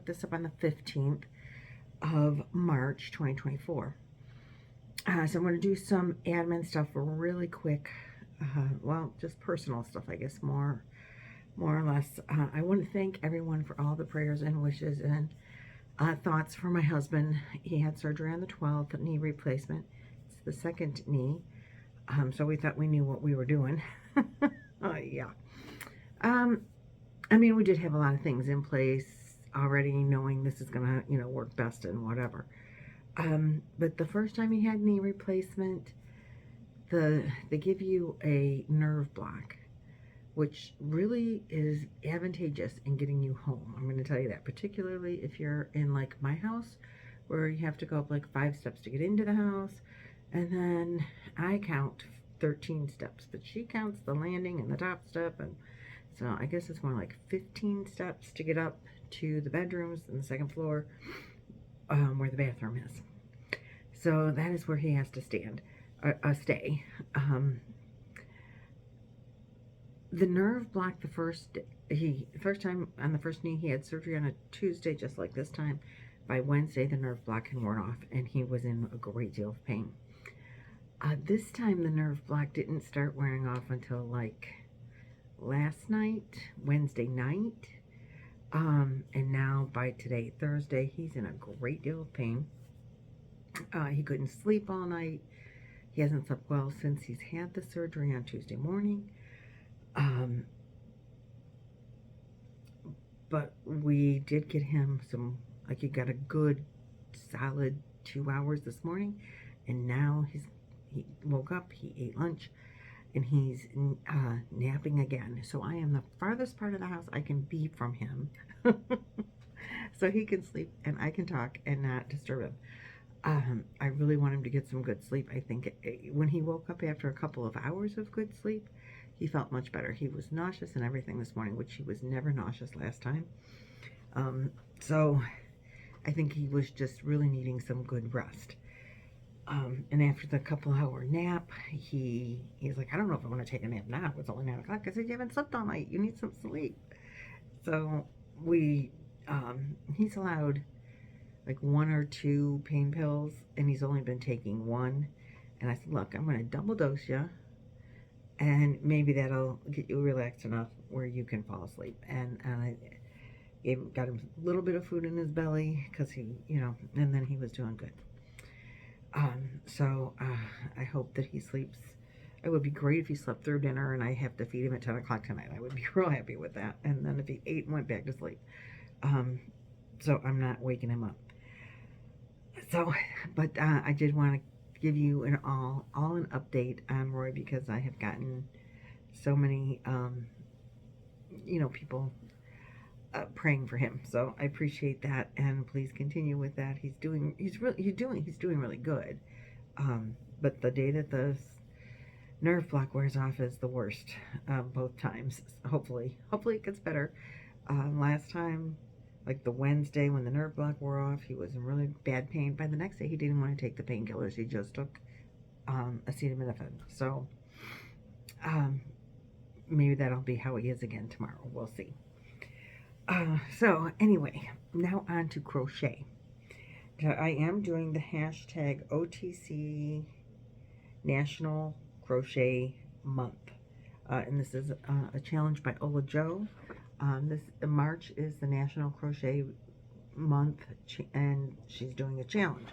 put this up on the 15th of March 2024. So I'm going to do some admin stuff really quick. Well, just personal stuff, I guess, more or less. I want to thank everyone for all the prayers and wishes and thoughts for my husband. He had surgery on the 12th, knee replacement. It's the second knee. So we thought we knew what we were doing. Yeah. I mean, we did have a lot of things in place already, knowing this is going to, work best and whatever. But the first time he had knee replacement, they give you a nerve block, which really is advantageous in getting you home. I'm going to tell you that, particularly if you're in like my house, where you have to go up like 5 steps to get into the house, and then I count 13 steps, but she counts the landing and the top step, and so I guess it's more like 15 steps to get up to the bedrooms and the second floor, where the bathroom is. So that is where he has to stay. The nerve block, the first time on the first knee, he had surgery on a Tuesday, just like this time. By Wednesday, the nerve block had worn off, and he was in a great deal of pain. This time, the nerve block didn't start wearing off until like last night, Wednesday night. And now by today, Thursday, he's in a great deal of pain. He couldn't sleep all night. He hasn't slept well since he's had the surgery on Tuesday morning. But we did get him some, like, he got a good solid 2 hours this morning, and now he woke up, he ate lunch, and he's napping again. So I am the farthest part of the house I can be from him. So he can sleep and I can talk and not disturb him. I really want him to get some good sleep. I think when he woke up after a couple of hours of good sleep, he felt much better. He was nauseous and everything this morning, which he was never nauseous last time. So I think he was just really needing some good rest. And after the couple-hour nap, he's like, I don't know if I want to take a nap now. It's only 9 o'clock. I said, you haven't slept all night. You need some sleep. So he's allowed like 1 or 2 pain pills, and he's only been taking 1. And I said, look, I'm going to double dose you, and maybe that'll get you relaxed enough where you can fall asleep. And I got him a little bit of food in his belly, because he, and then he was doing good. So I hope that he sleeps. It would be great if he slept through dinner and I have to feed him at 10 o'clock tonight. I would be real happy with that. And then if he ate and went back to sleep. So I'm not waking him up. So, but I did want to give you an update on Roy, because I have gotten so many, people praying for him. So I appreciate that, and please continue with that. He's doing really good. But the day that the nerve block wears off is the worst, both times. Hopefully it gets better. Last time, like the Wednesday when the nerve block wore off, he was in really bad pain. By the next day, he didn't want to take the painkillers. He just took acetaminophen. So maybe that'll be how he is again tomorrow. We'll see. So anyway, now on to crochet. I am doing the hashtag OTC National Crochet Month. And this is a challenge by Ola Jo. March is the National Crochet Month, and she's doing a challenge.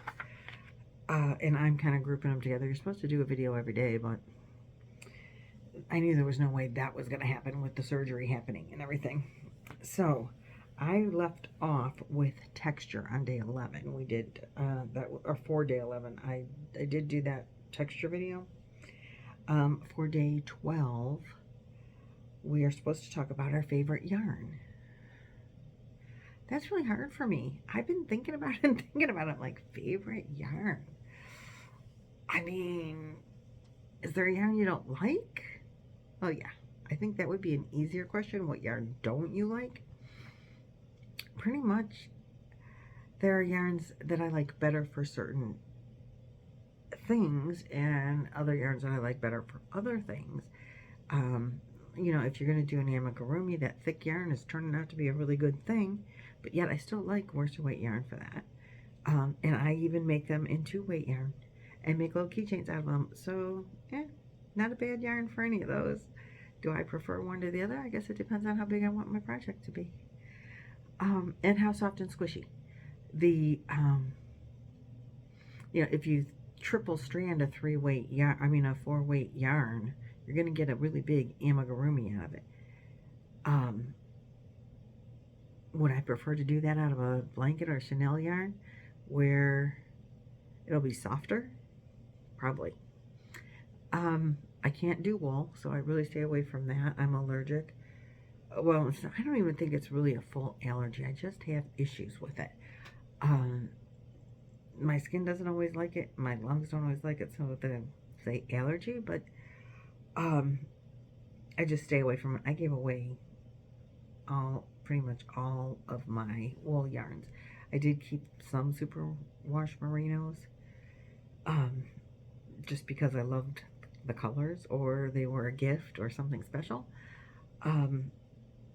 And I'm kind of grouping them together. You're supposed to do a video every day, but I knew there was no way that was going to happen with the surgery happening and everything. So I left off with texture on day 11. We did for day 11. I did do that texture video. For day 12, we are supposed to talk about our favorite yarn. That's really hard for me. I've been thinking about it, like, favorite yarn. I mean, is there a yarn you don't like? Oh yeah, I think that would be an easier question. What yarn don't you like? Pretty much, there are yarns that I like better for certain things, and other yarns that I like better for other things. If you're going to do an amigurumi, that thick yarn is turning out to be a really good thing. but yet I still like worsted weight yarn for that. And I even make them into weight yarn and make little keychains out of them. So, yeah, not a bad yarn for any of those. Do I prefer one to the other? I guess it depends on how big I want my project to be. And how soft and squishy. The, if you triple strand a 3-weight yarn, a 4-weight yarn, you're going to get a really big amigurumi out of it. Would I prefer to do that out of a blanket or chenille yarn where it'll be softer? Probably. I can't do wool, so I really stay away from that. I'm allergic. Well, I don't even think it's really a full allergy. I just have issues with it. My skin doesn't always like it. My lungs don't always like it, so they say allergy, but I just stay away from it. I gave away pretty much all of my wool yarns. I did keep some superwash merinos, just because I loved the colors, or they were a gift or something special.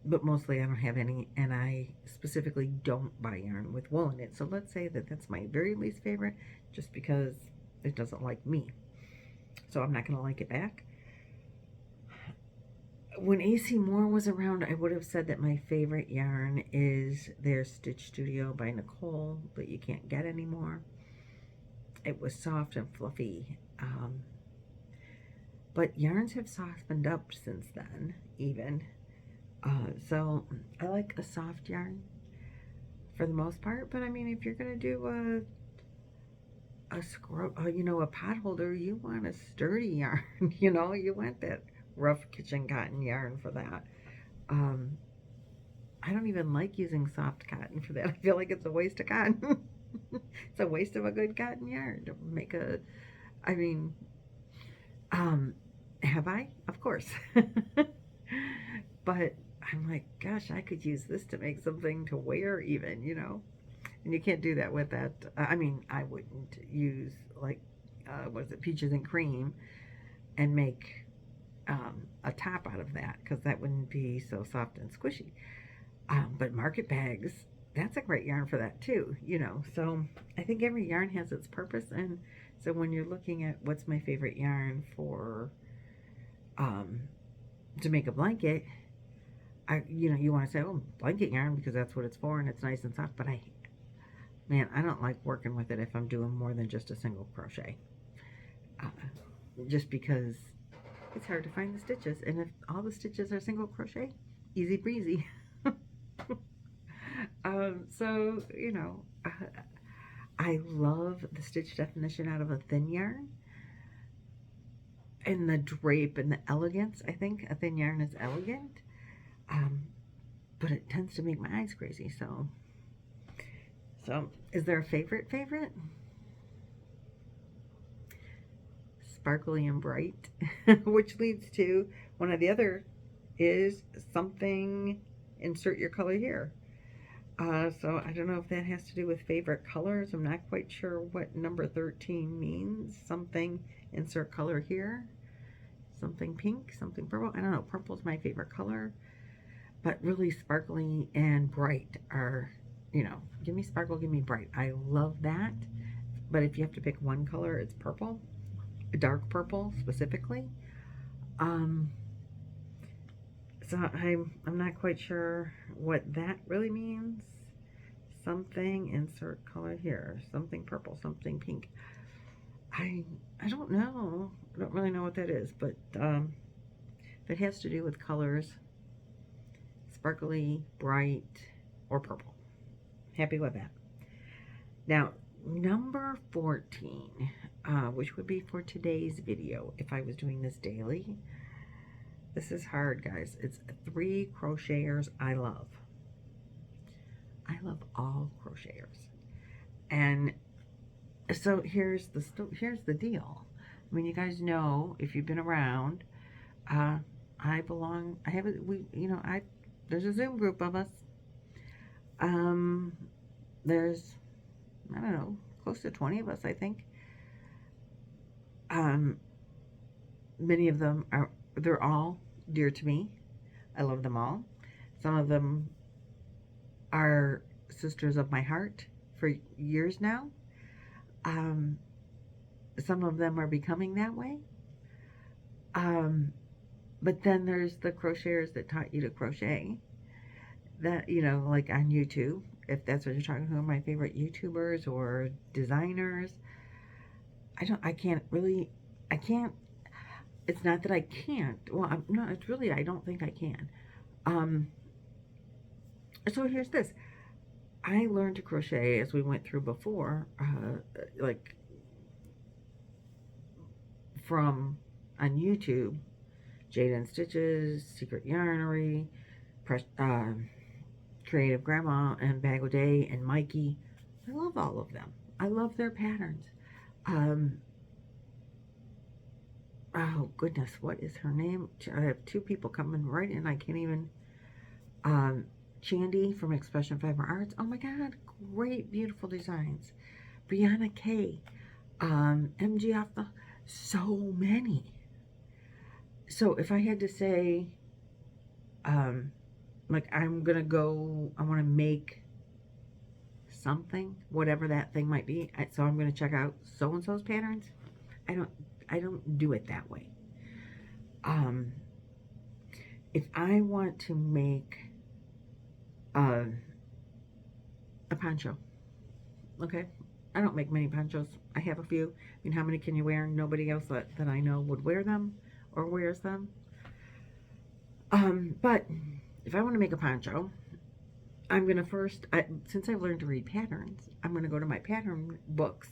But mostly I don't have any, and I specifically don't buy yarn with wool in it. So let's say that that's my very least favorite, just because it doesn't like me. So I'm not going to like it back. When AC Moore was around, I would have said that my favorite yarn is their Stitch Studio by Nicole that you can't get anymore. It was soft and fluffy. But yarns have softened up since then, even. So I like a soft yarn for the most part. But I mean, if you're going to do a scrub, a pot holder, you want a sturdy yarn. You want that rough kitchen cotton yarn for that. I don't even like using soft cotton for that. I feel like it's a waste of cotton. It's a waste of a good cotton yarn to make have I? Of course. But I'm like, gosh, I could use this to make something to wear even, And you can't do that with that. I wouldn't use, like, Peaches and Cream and make a top out of that, because that wouldn't be so soft and squishy. But Market Bags, that's a great yarn for that too, So I think every yarn has its purpose, and so when you're looking at what's my favorite yarn for to make a blanket, you want to say, oh, blanket yarn, because that's what it's for and it's nice and soft. But I don't like working with it if I'm doing more than just a single crochet, just because it's hard to find the stitches, and if all the stitches are single crochet, easy breezy. So I love the stitch definition out of a thin yarn, and the drape and the elegance. I think a thin yarn is elegant, but it tends to make my eyes crazy. So is there a favorite? Sparkly and bright, which leads to one of the other is something, insert your color here. So I don't know if that has to do with favorite colors. I'm not quite sure what number 13 means. Something, insert color here. Something pink, something purple. I don't know. Purple's my favorite color. But really sparkly and bright are, give me sparkle, give me bright. I love that. But if you have to pick one color, it's purple. Dark purple specifically. So I'm not quite sure what that really means. Something, insert color here. Something purple, something pink. I don't know. I don't really know what that is, but if it has to do with colors, sparkly, bright, or purple. Happy with that. Now, number 14, which would be for today's video if I was doing this daily. This is hard, guys. It's 3 crocheters I love. I love all crocheters. And so here's the deal. I mean, you guys know, if you've been around, there's a Zoom group of us. There's, I don't know, close to 20 of us, I think. Many of them they're all dear to me. I love them all. Some of them are sisters of my heart for years now. Um, some of them are becoming that way. Um, but then there's the crocheters that taught you to crochet. That, like on YouTube, if that's what you're talking about, my favorite YouTubers or designers. I can't really, I can't, it's not that I can't. Well, no, it's really, I don't think I can. Um, so here's this. I learned to crochet as we went through before, like from on YouTube, Jade and Stitches, Secret Yarnery, Creative Grandma, and Bag O' Day, and Mikey. I love all of them. I love their patterns. Oh goodness, what is her name? I have two people coming right in. I can't even. Chandy from Expression Fiber Arts. Oh my God, great, beautiful designs. Brianna K. MG off the. So many. So if I had to say, like I'm gonna go, I want to make something, whatever that thing might be. So I'm gonna check out so and so's patterns. I don't do it that way. If I want to make a poncho, okay, I don't make many ponchos. I have a few. I mean, how many can you wear? Nobody else that I know would wear them or wears them. But if I want to make a poncho, I'm gonna first, since I've learned to read patterns, I'm gonna go to my pattern books,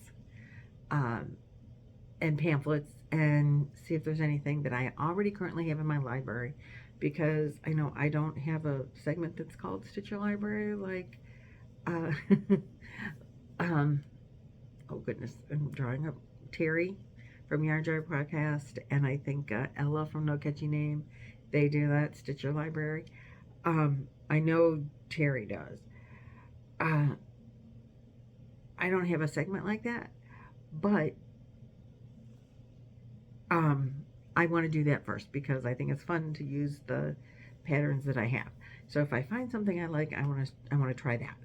and pamphlets and see if there's anything that I already currently have in my library, because I know I don't have a segment that's called Stitch Your Library, like, oh goodness, I'm drawing up Terry from Yarn Jar Podcast, and I think Ella from No Catchy Name, they do that, Stitch Your Library. I know Terry does. I don't have a segment like that, but I want to do that first because I think it's fun to use the patterns that I have. So if I find something I like, I want to try that.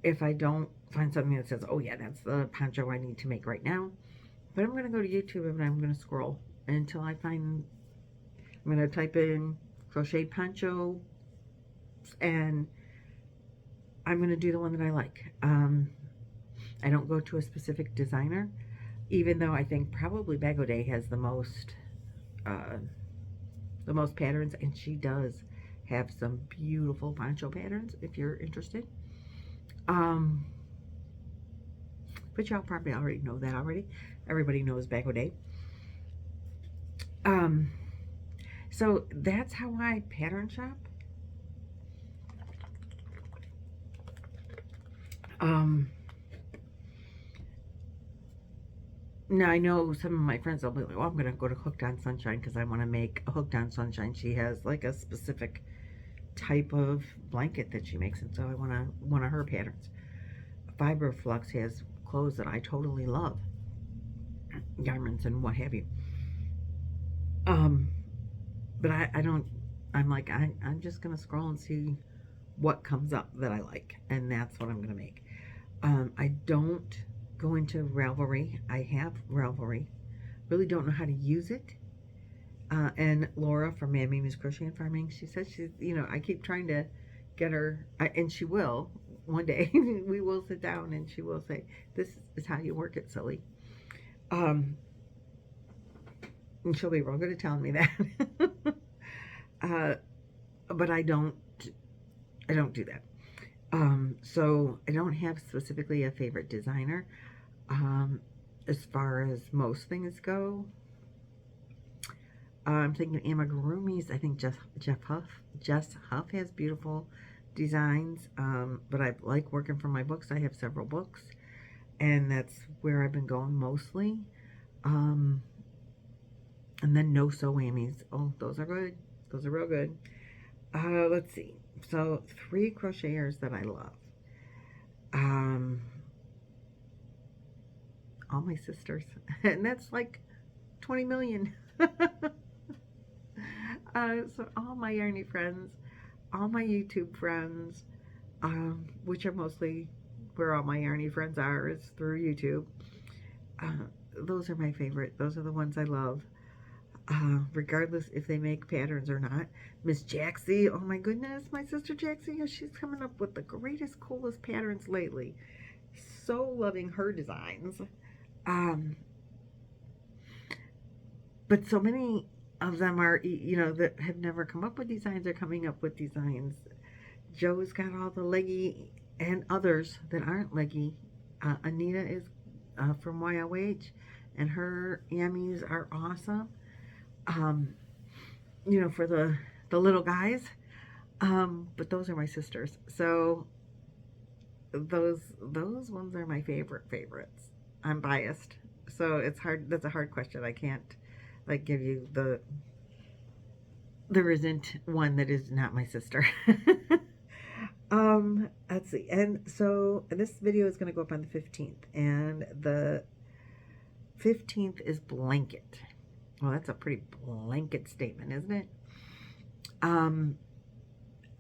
If I don't find something that says, oh yeah, that's the poncho I need to make right now, but I'm going to go to YouTube and I'm going to scroll until I find, I'm going to type in crochet poncho and I'm going to do the one that I like. I don't go to a specific designer, even though I think probably Bag O' Day has the most patterns, and she does have some beautiful poncho patterns if you're interested. But y'all probably already know that already. Everybody knows Bag O' Day. So that's how I pattern shop. Now I know some of my friends will be like, well, I'm going to go to Hooked on Sunshine because I want to make a Hooked on Sunshine. She has like a specific type of blanket that she makes, and so I want one of her patterns. Fiber Flux has clothes that I totally love, garments and what have you. But I don't, I'm like, I'm just going to scroll and see what comes up that I like, and that's what I'm going to make. I don't go into Ravelry. I have Ravelry. Really don't know how to use it. And Laura from Mimi's Crochet and Farming, she says she's, I keep trying to get her, and she will one day. We will sit down and she will say, this is how you work it, silly. And she'll be real good at telling me that. But I don't do that. So I don't have specifically a favorite designer. As far as most things go, I'm thinking amigurumis. I think Jess Huff has beautiful designs. But I like working from my books. I have several books, and that's where I've been going mostly. And then No Sew Whammies. Oh, those are good. Those are real good. Let's see. So 3 crocheters that I love. All my sisters, and that's like 20 million. So all my Yarny friends, all my YouTube friends, which are mostly where all my yarny friends are, is through YouTube. Those are my favorite. Those are the ones I love, regardless if they make patterns or not. Miss Jaxie, oh my goodness, my sister Jaxie, she's coming up with the greatest, coolest patterns lately. So loving her designs. But so many of them are, that have never come up with designs are coming up with designs. Joe's got all the leggy and others that aren't leggy. Anita is from YOH, and her yummies are awesome. For the little guys. But those are my sisters. So those ones are my favorites. I'm biased. So it's hard. That's a hard question. I can't give you there isn't one that is not my sister. Let's see. And so this video is going to go up on the 15th, and the 15th is blanket. Well, that's a pretty blanket statement, isn't it?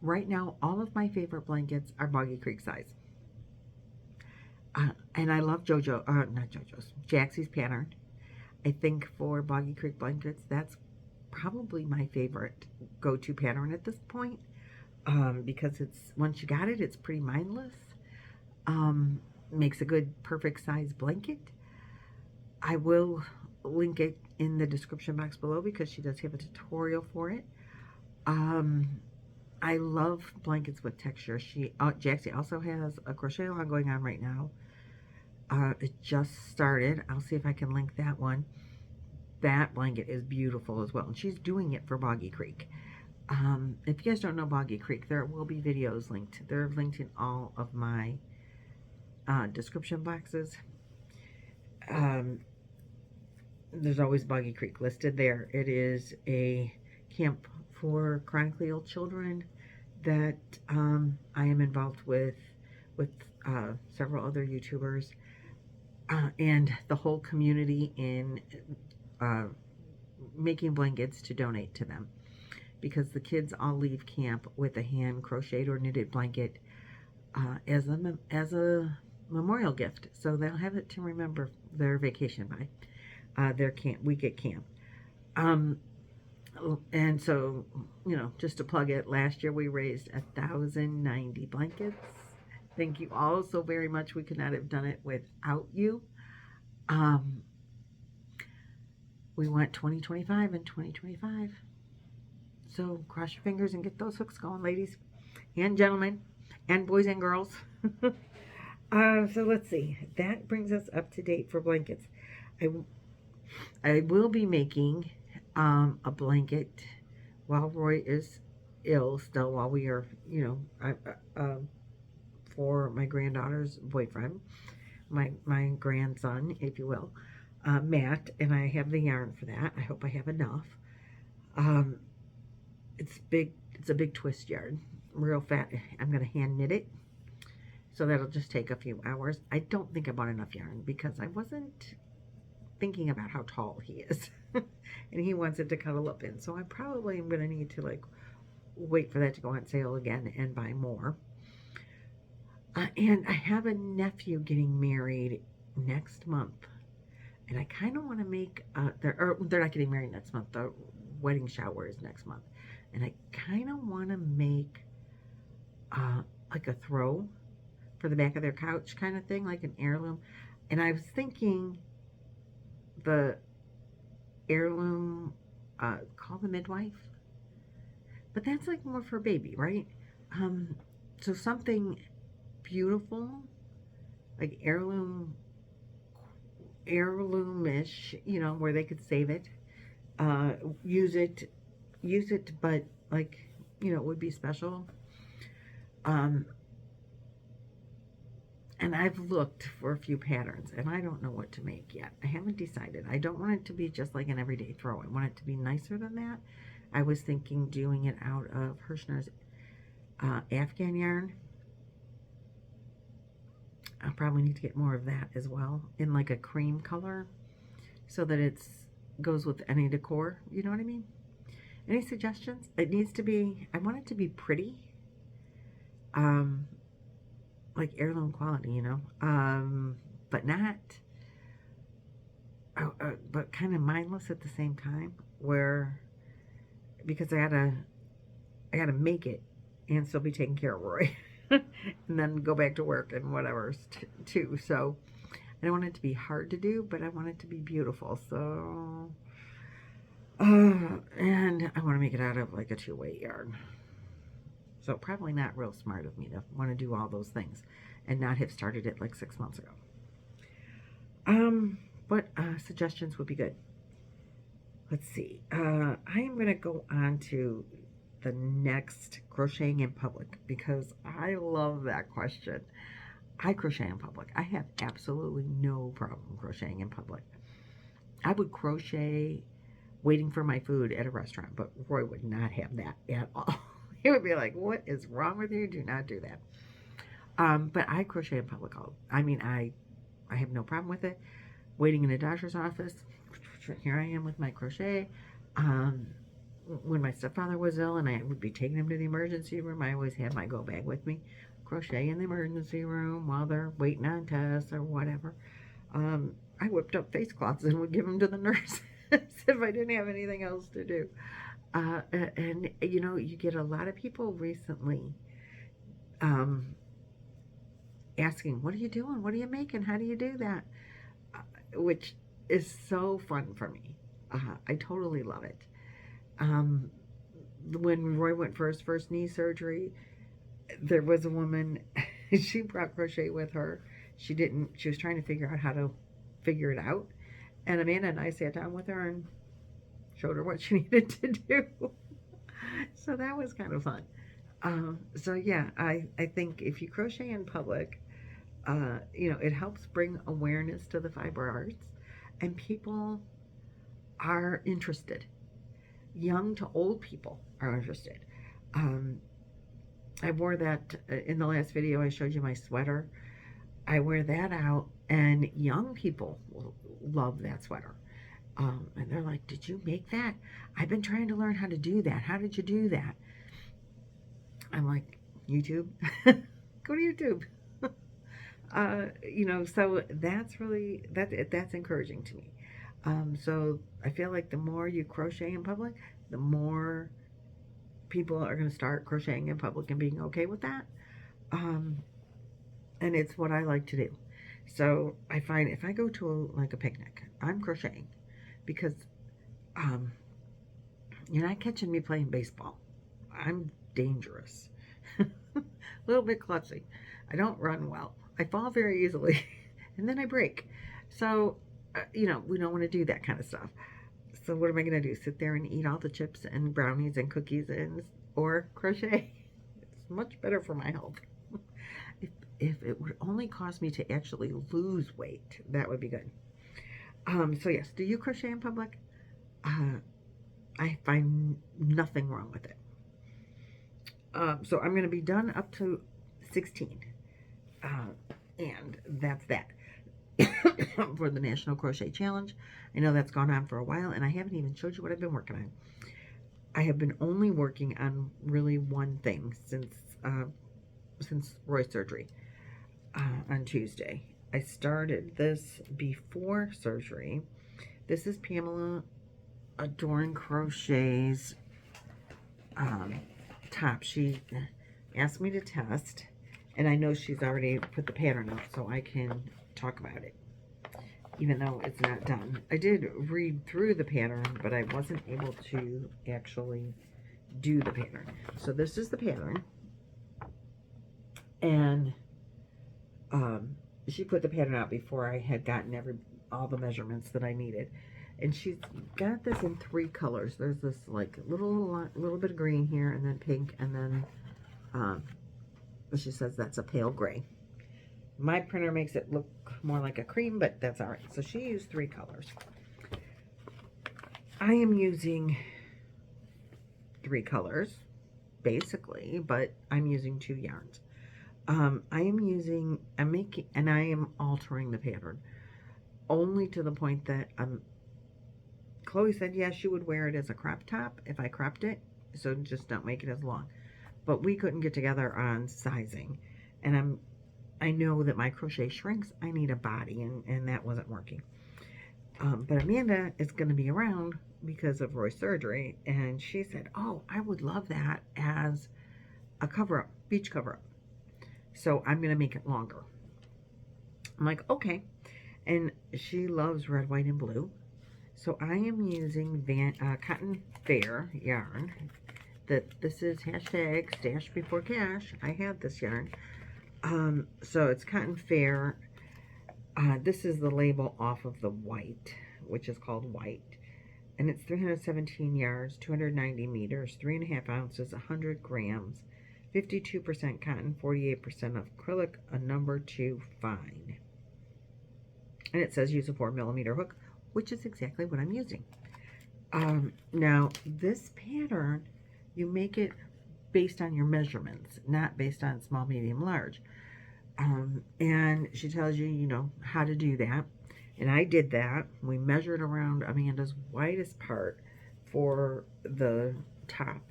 Right now, all of my favorite blankets are Boggy Creek size. And I love Jaxie's pattern. I think for Boggy Creek blankets, that's probably my favorite go-to pattern at this point, because once you got it, it's pretty mindless. Makes a good, perfect size blanket. I will link it in the description box below because she does have a tutorial for it. I love blankets with texture. Jaxie also has a crochet along going on right now. It just started. I'll see if I can link that one. That blanket is beautiful as well, and she's doing it for Boggy Creek. If you guys don't know Boggy Creek, there will be videos linked. They're linked in all of my description boxes. There's always Boggy Creek listed there. It is a camp for chronically ill children that I am involved with several other YouTubers and the whole community in making blankets to donate to them, because the kids all leave camp with a hand crocheted or knitted blanket as a memorial gift, so they'll have it to remember their vacation by, their week at camp. And so, just to plug it, last year we raised 1,090 blankets. Thank you all so very much. We could not have done it without you. We want 2025 and 2025. So cross your fingers and get those hooks going, ladies and gentlemen, and boys and girls. So let's see. That brings us up to date for blankets. I will be making a blanket while Roy is ill still, while we are, for my granddaughter's boyfriend, my grandson, if you will, Matt, and I have the yarn for that. I hope I have enough. It's a big twist yarn, real fat. I'm going to hand knit it, so that'll just take a few hours. I don't think I bought enough yarn because I wasn't thinking about how tall he is and he wants it to cuddle up in, so I probably am going to need to wait for that to go on sale again and buy more. And I have a nephew getting married next month, and I kind of want to make they're not getting married next month, the wedding shower is next month, and I kind of want to make like a throw for the back of their couch kind of thing, like an heirloom. And I was thinking the heirloom, call the midwife, but that's more for a baby, right? So something beautiful, like heirloomish, where they could save it, use it, but it would be special. And I've looked for a few patterns, and I don't know what to make yet. I haven't decided. I don't want it to be just like an everyday throw. I want it to be nicer than that. I was thinking doing it out of Hirschner's Afghan yarn. I'll probably need to get more of that as well, in a cream color, so that it goes with any decor. You know what I mean? Any suggestions? It needs to be, I want it to be pretty. like heirloom quality, you know, but not, but kind of mindless at the same time, where, because I gotta make it and still be taking care of Roy and then go back to work and whatever too. So I don't want it to be hard to do, but I want it to be beautiful. So and I want to make it out of like a 2-weight yarn. So probably not real smart of me to want to do all those things and not have started it like 6 months ago. What suggestions would be good? Let's see. I am going to go on to the next crocheting in public because I love that question. I crochet in public. I have absolutely no problem crocheting in public. I would crochet waiting for my food at a restaurant, but Roy would not have that at all. He would be like, what is wrong with you? Do not do that. But I crochet in public. I have no problem with it. Waiting in a doctor's office, here I am with my crochet. When my stepfather was ill and I would be taking him to the emergency room, I always had my go bag with me. Crochet in the emergency room while they're waiting on tests or whatever. I whipped up face cloths and would give them to the nurse if I didn't have anything else to do. And you know, you get a lot of people recently asking, what are you doing? What are you making? How do you do that? Which is so fun for me. I totally love it. When Roy went for his first knee surgery, there was a woman, she brought crochet with her. She was trying to figure out how to figure it out. And Amanda and I sat down with her and showed her what she needed to do. So that was kind of fun. So yeah, I think if you crochet in public, you know, it helps bring awareness to the fiber arts, and people are interested. Young to old people are interested. I wore that in the last video. I showed you my sweater. I wear that out, and young people love that sweater. And they're like, did you make that? I've been trying to learn how to do that. How did you do that? I'm like, YouTube. Go to YouTube. You know, so that's really, that's encouraging to me. So I feel like the more you crochet in public, the more people are going to start crocheting in public and being okay with that. And it's what I like to do. So I find if I go to like a picnic, I'm crocheting because you're not catching me playing baseball. I'm dangerous. A little bit klutzy. I don't run well. I fall very easily and then I break. So, you know, we don't want to do that kind of stuff. So what am I going to do? Sit there and eat all the chips and brownies and cookies or crochet? It's much better for my health. If it would only cost me to actually lose weight, that would be good. So yes, do you crochet in public? I find nothing wrong with it. So I'm going to be done up to 16. And that's that for the National Crochet Challenge. I know that's gone on for a while, and I haven't even showed you what I've been working on. I have been only working on really one thing since Roy's surgery on Tuesday. I started this before surgery. This is Pamela Adoring Crochet's top. She asked me to test, and I know she's already put the pattern up so I can talk about it, even though it's not done. I did read through the pattern, but I wasn't able to actually do the pattern. So this is the pattern, and she put the pattern out before I had gotten all the measurements that I needed. And she's got this in 3 colors. There's this like little bit of green here, and then pink, and then she says that's a pale gray. My printer makes it look more like a cream, but that's all right. So she used 3 colors. I am using 3 colors, basically, but I'm using 2 yarns. I'm making, and I am altering the pattern only to the point that Chloe said, yes, she would wear it as a crop top if I cropped it, so just don't make it as long. But we couldn't get together on sizing, and I know that my crochet shrinks. I need a body, and that wasn't working. But Amanda is going to be around because of Roy's surgery, and she said, oh, I would love that as a cover-up, beach cover-up. So I'm going to make it longer. I'm like, okay. And she loves red, white, and blue. So I am using Cotton Fair yarn. This is hashtag stash before cash. I had this yarn. So it's Cotton Fair. This is the label off of the white, which is called white. And it's 317 yards, 290 meters, 3.5 ounces, 100 grams, 52% cotton, 48% of acrylic, a number 2 fine. And it says use a 4mm hook, which is exactly what I'm using. Now, this pattern, you make it based on your measurements, not based on small, medium, large. And she tells you, you know, how to do that. And I did that. We measured around Amanda's widest part for the top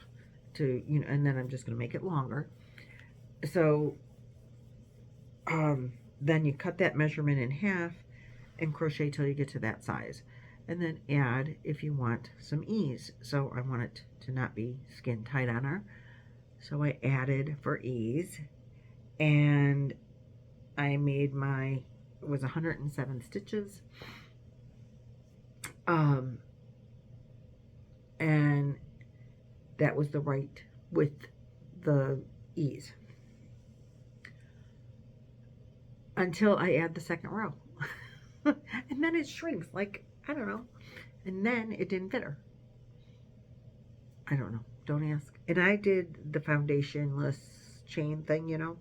to, you know, and then I'm just going to make it longer. So, then you cut that measurement in half and crochet till you get to that size. And then add, if you want, some ease. So I want it to not be skin tight on her. So I added for ease. And I made it was 107 stitches. And that was the right with the ease. Until I add the second row. And then it shrinks, like, I don't know. And then it didn't fit her. I don't know. Don't ask. And I did the foundationless chain thing, you know.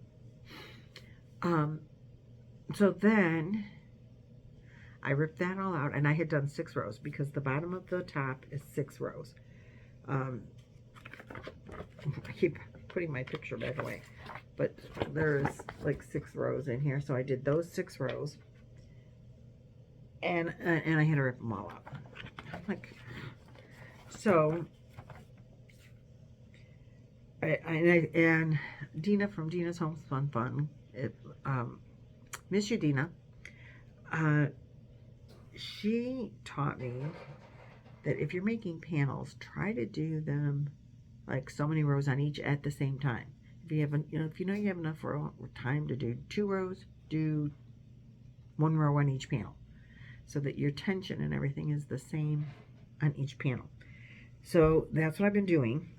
So then I ripped that all out, and I had done 6 rows because the bottom of the top is 6 rows. I keep putting my picture back away, but there's like 6 rows in here, so I did those 6 rows, and I had to rip them all out. Like, so and Dina from Dina's Homes Fun, Miss you, Dina. She taught me that if you're making panels, try to do them like so many rows on each at the same time. If you have, if you know you have enough time to do 2 rows, do 1 row on each panel, so that your tension and everything is the same on each panel. So that's what I've been doing,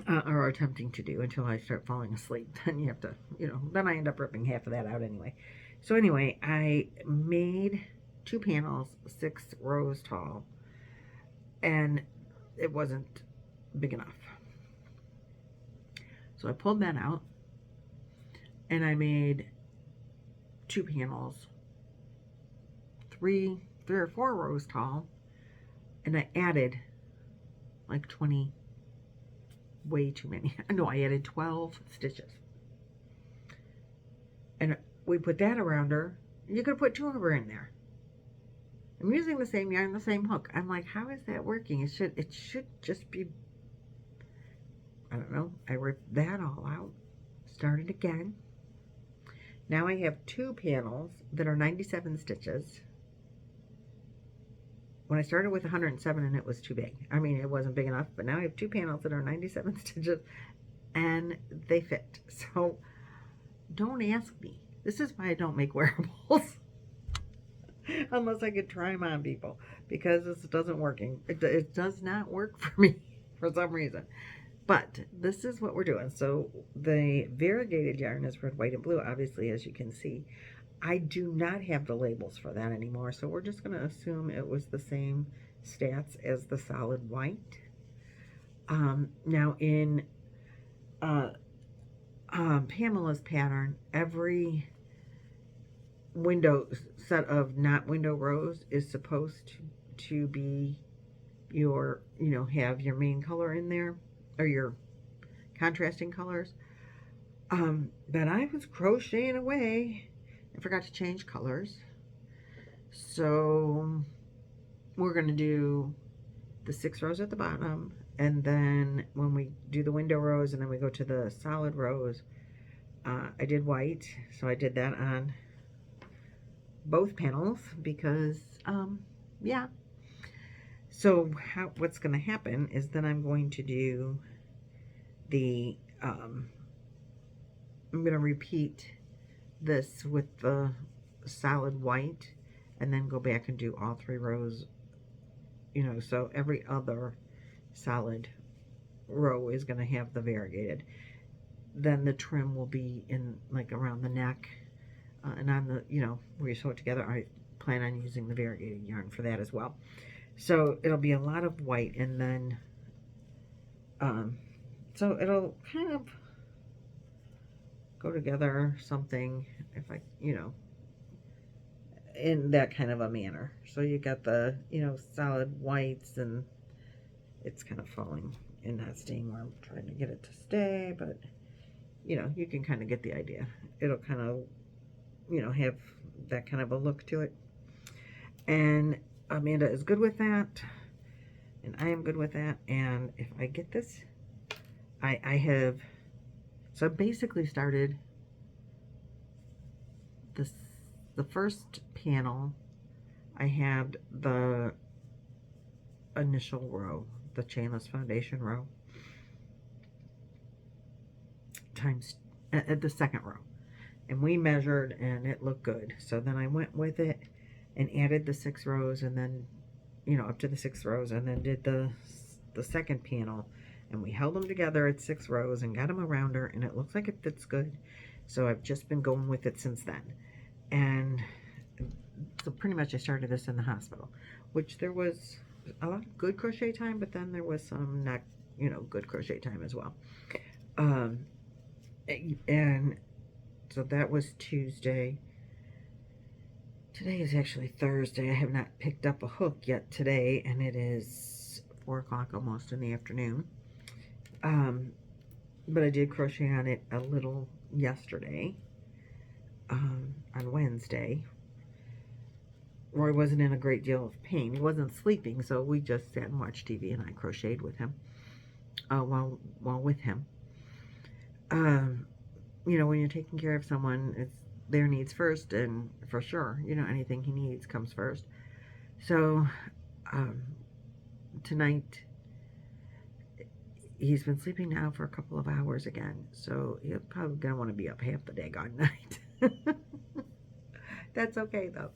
or attempting to do, until I start falling asleep. Then you have to, then I end up ripping half of that out anyway. So anyway, I made 2 panels, 6 rows tall, and it wasn't big enough. So I pulled that out, and I made 2 panels, 3 or 4 rows tall, and I added like 20, way too many. No, I added 12 stitches. And we put that around her. You could put 2 of her in there. I'm using the same yarn, the same hook. I'm like, how is that working? It should just be, I don't know. I ripped that all out. Started again. Now I have 2 panels that are 97 stitches. When I started with 107 and it was too big. I mean, it wasn't big enough, but now I have 2 panels that are 97 stitches and they fit. So don't ask me. This is why I don't make wearables. Unless I could try them on people, because this doesn't working. It does not work for me for some reason. But this is what we're doing. So the variegated yarn is red, white, and blue, obviously, as you can see. I do not have the labels for that anymore, so we're just going to assume it was the same stats as the solid white. Now in Pamela's pattern, every window set of not window rows is supposed to be your, have your main color in there, or your contrasting colors. But I was crocheting away. I forgot to change colors. So we're going to do the 6 rows at the bottom, and then when we do the window rows and then we go to the solid rows, I did white, so I did that on both panels because, yeah. So what's going to happen is then I'm going to do the, I'm going to repeat this with the solid white and then go back and do all 3 rows, you know, so every other solid row is going to have the variegated. Then the trim will be in like around the neck, and on the, you know, where you sew it together. I plan on using the variegated yarn for that as well. So it'll be a lot of white, and then so it'll kind of go together something, if I, you know, in that kind of a manner. So you got the, you know, solid whites, and it's kind of falling and not staying where I'm trying to get it to stay, but you know, you can kind of get the idea. It'll kind of, you know, have that kind of a look to it. And Amanda is good with that, and I am good with that. And if I get this, I have, so I basically started this, the first panel, I had the initial row, the chainless foundation row, times at the second row, and we measured and it looked good. So then I went with it and added the 6 rows, and then, you know, up to the 6 rows, and then did the second panel, and we held them together at 6 rows and got them around her, and it looks like it fits good. So I've just been going with it since then. And so pretty much I started this in the hospital, which there was a lot of good crochet time, but then there was some not, you know, good crochet time as well. And so that was Tuesday. Today is actually Thursday. I have not picked up a hook yet today, and it is 4 o'clock almost in the afternoon. But I did crochet on it a little yesterday, on Wednesday. Roy wasn't in a great deal of pain. He wasn't sleeping, so we just sat and watched TV, and I crocheted with him, while with him. You know, when you're taking care of someone, it's their needs first, and for sure, you know, anything he needs comes first. So, tonight, he's been sleeping now for a couple of hours again, so he's probably going to want to be up half the daggone night. That's okay, though.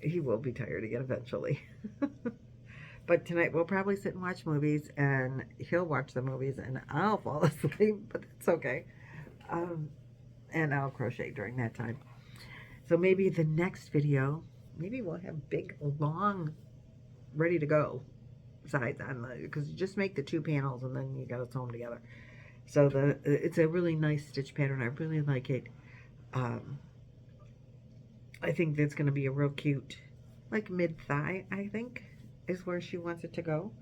He will be tired again eventually. But tonight we'll probably sit and watch movies, and he'll watch the movies, and I'll fall asleep, but that's okay. And I'll crochet during that time. So maybe the next video, maybe we'll have big, long, ready to go sides on the, because you just make the 2 panels and then you gotta sew them together. So it's a really nice stitch pattern. I really like it. I think that's going to be a real cute, like mid-thigh, I think, is where she wants it to go.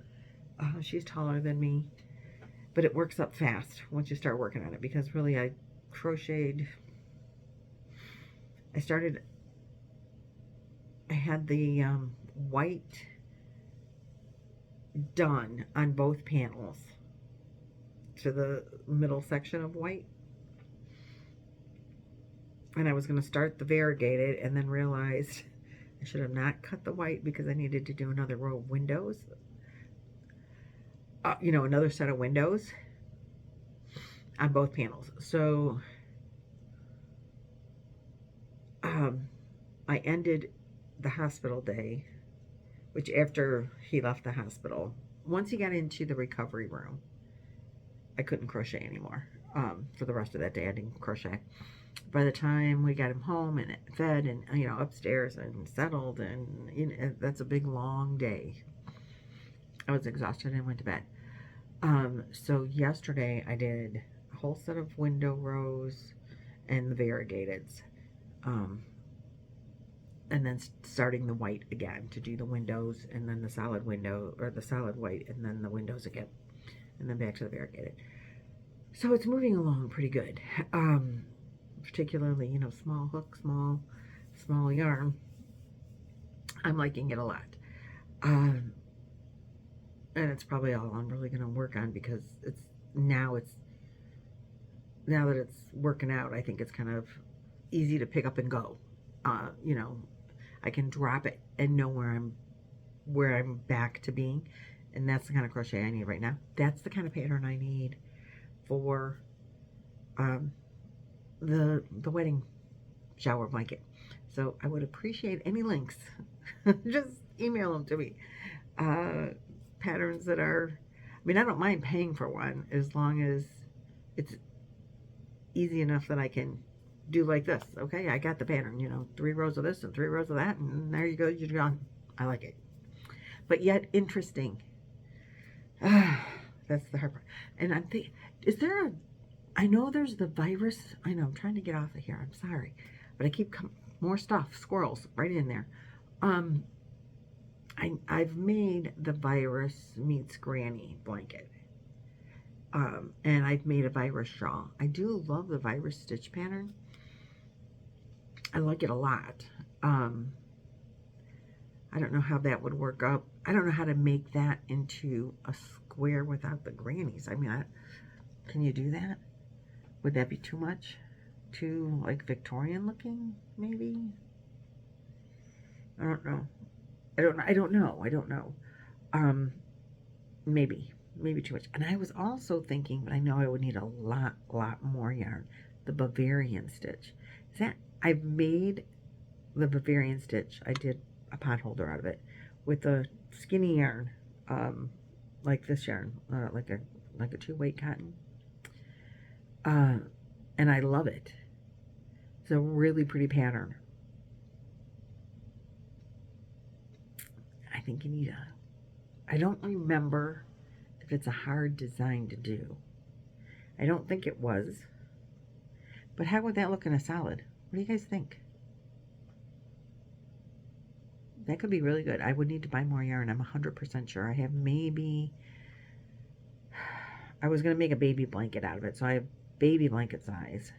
She's taller than me, but it works up fast once you start working on it, because really I crocheted, I had the white done on both panels to the middle section of white. And I was going to start the variegated, and then realized I should have not cut the white because I needed to do another row of windows. You know, another set of windows on both panels. So I ended the hospital day, which after he left the hospital, once he got into the recovery room, I couldn't crochet anymore. For the rest of that day, I didn't crochet. By the time we got him home and fed and, you know, upstairs and settled, and, you know, that's a big, long day. I was exhausted and went to bed. So yesterday I did a whole set of window rows and the variegateds. And then starting the white again to do the windows, and then the solid window, or the solid white, and then the windows again. And then back to the variegated. So it's moving along pretty good. Particularly, you know, small hook, small yarn. I'm liking it a lot. And it's probably all I'm really going to work on, because it's now that it's working out, I think it's kind of easy to pick up and go. You know, I can drop it and know where I'm back to being, and that's the kind of crochet I need right now. That's the kind of pattern I need for the wedding shower blanket. So I would appreciate any links. Just email them to me. Patterns that are, I mean, I don't mind paying for one as long as it's easy enough that I can do like this. Okay, I got the pattern, you know, 3 rows of this and 3 rows of that, and there you go, you're done. I like it. But yet interesting. That's the hard part. And I'm thinking, is there a, I know there's the virus. I know, I'm trying to get off of here. I'm sorry. But I keep more stuff, squirrels, right in there. I've made the virus meets granny blanket. And I've made a virus shawl. I do love the virus stitch pattern. I like it a lot. I don't know how that would work up. I don't know how to make that into a square without the grannies. I mean, can you do that? Would that be too much? Too, like, Victorian looking, maybe? I don't know. I don't know. Maybe too much. And I was also thinking, but I know I would need a lot more yarn. The Bavarian stitch. Is that, I've made the Bavarian stitch. I did a pot holder out of it with a skinny yarn, like this yarn, like a 2-weight cotton. And I love it. It's a really pretty pattern. I think you need I don't remember if it's a hard design to do. I don't think it was. But how would that look in a solid? What do you guys think? That could be really good. I would need to buy more yarn. I'm 100% sure. I have maybe, I was going to make a baby blanket out of it. So I have baby blanket size.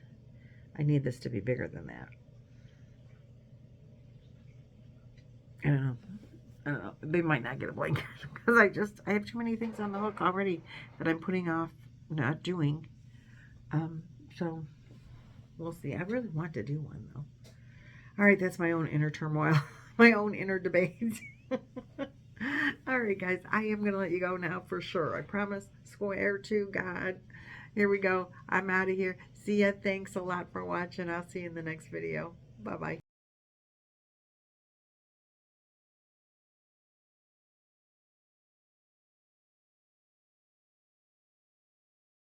I need this to be bigger than that. I don't know. They might not get a blanket because I have too many things on the hook already that I'm putting off not doing. So we'll see. I really want to do one though. All right, that's my own inner turmoil, my own inner debates. All right, guys, I am going to let you go now for sure. I promise. Swear to God. Here we go. I'm out of here. See ya. Thanks a lot for watching. I'll see you in the next video. Bye-bye.